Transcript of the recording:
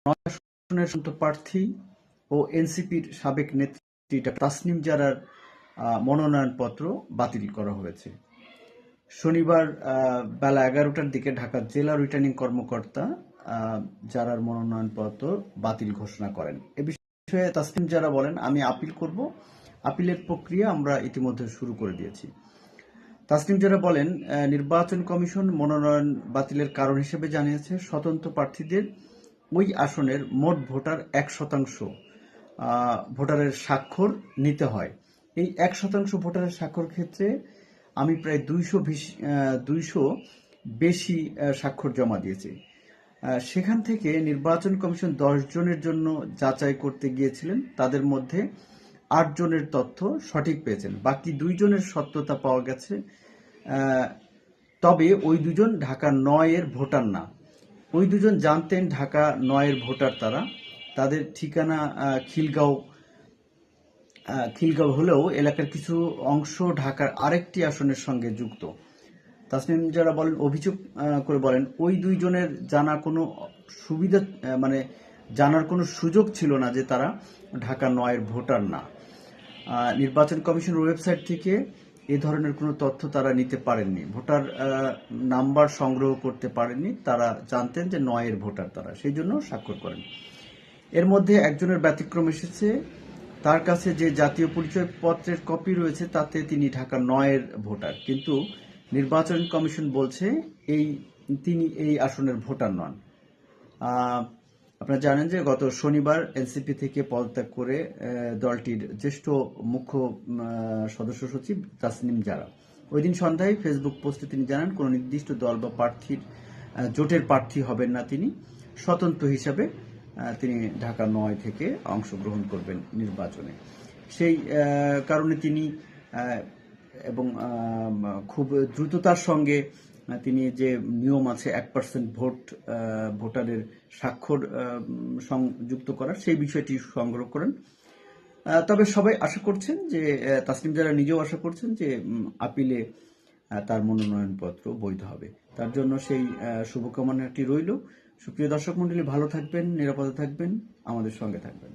নয় আসনের প্রার্থী ও এনসিপির সাবেক নেত্রী তাসনিম জারার মনোনয়নপত্র বাতিল করা হয়েছে। শনিবার বেলা 11টার দিকে ঢাকা জেলা রিটার্নিং কর্মকর্তা জারার মনোনয়নপত্র বাতিল ঘোষণা করেন। এ বিষয়ে তাসনিম জারা বলেন, আমি আপিল করব। আপিলের প্রক্রিয়া আমরা ইতিমধ্যে শুরু করে দিয়েছি। তাসনিম জারা বলেন, নির্বাচন কমিশন মনোনয়ন বাতিলের কারণ হিসেবে জানিয়েছে স্বতন্ত্র প্রার্থীদের ওই আসনের মোট ভোটার 1% ভোটারের স্বাক্ষর নিতে হয়। এই 1% ভোটারের স্বাক্ষর ক্ষেত্রে আমি প্রায় 200 বেশি স্বাক্ষর জমা দিয়েছি। সেখান থেকে নির্বাচন কমিশন 10 জনের জন্য যাচাই করতে গিয়েছিলেন। তাদের মধ্যে 8 জনের তথ্য সঠিক পেয়েছেন, বাকি 2 জনের সত্যতা পাওয়া গেছে। তবে ওই 2 জন ঢাকা 9 এর ভোটার না। ওই 2 জন জানতেন ঢাকা 9 এর ভোটার তারা। তাদের ঠিকানা খিলগাঁও হলেও এলাকার কিছু অংশ ঢাকার আরেকটি আসনের সঙ্গে যুক্ত। তাসনিম যারা বলেন, অভিযোগ করে বলেন, ওই 2 জনের জানা কোনো সুবিধা জানার কোনো সুযোগ ছিল না যে তারা ঢাকা 9 এর ভোটার না। নির্বাচন কমিশনের ওয়েবসাইট থেকে এ ধরনের কোনো তথ্য তারা নিতে পারেননি। ভোটার নাম্বার সংগ্রহ করতে পারেননি। তারা জানতেন যে 9 এর ভোটার তারা, সেই জন্য স্বাক্ষর করেন। এর মধ্যে একজনের ব্যতিক্রম এসেছে। তার কাছে যে জাতীয় পরিচয়পত্রের কপি রয়েছে তাতে তিনি ঢাকা 9 এর ভোটার, কিন্তু নির্বাচন কমিশন বলছে তিনি এই আসনের ভোটার নন। আপনারা জানেন যে গত শনিবার এনসিপি থেকে পদত্যাগ করে দলটির জ্যেষ্ঠ মুখ্য সদস্য সচিব তাসনিম জারা ওই দিন সন্ধ্যায় ফেসবুক পোস্টে তিনি জানান, কোনো নির্দিষ্ট দল বা জোটের প্রার্থী হবেন না। তিনি স্বতন্ত্র হিসাবে তিনি ঢাকা 9 থেকে অংশগ্রহণ করবেন নির্বাচনে। সেই কারণে তিনি এবং খুব দ্রুততার সঙ্গে তিনি যে নিয়ম আছে 1% ভোটারের স্বাক্ষর সংযুক্ত করার, সেই বিষয়টি সংগ্রহ করেন। তবে সবাই আশা করছেন যে তাসনিম জারা নিজেও আশা করছেন যে আপিলে তার মনোনয়নপত্র বৈধ হবে। তার জন্য সেই শুভকামনাটি রইল। সুপ্রিয় দর্শক মণ্ডলী, ভালো থাকবেন, নিরাপদে থাকবেন, আমাদের সঙ্গে থাকবেন।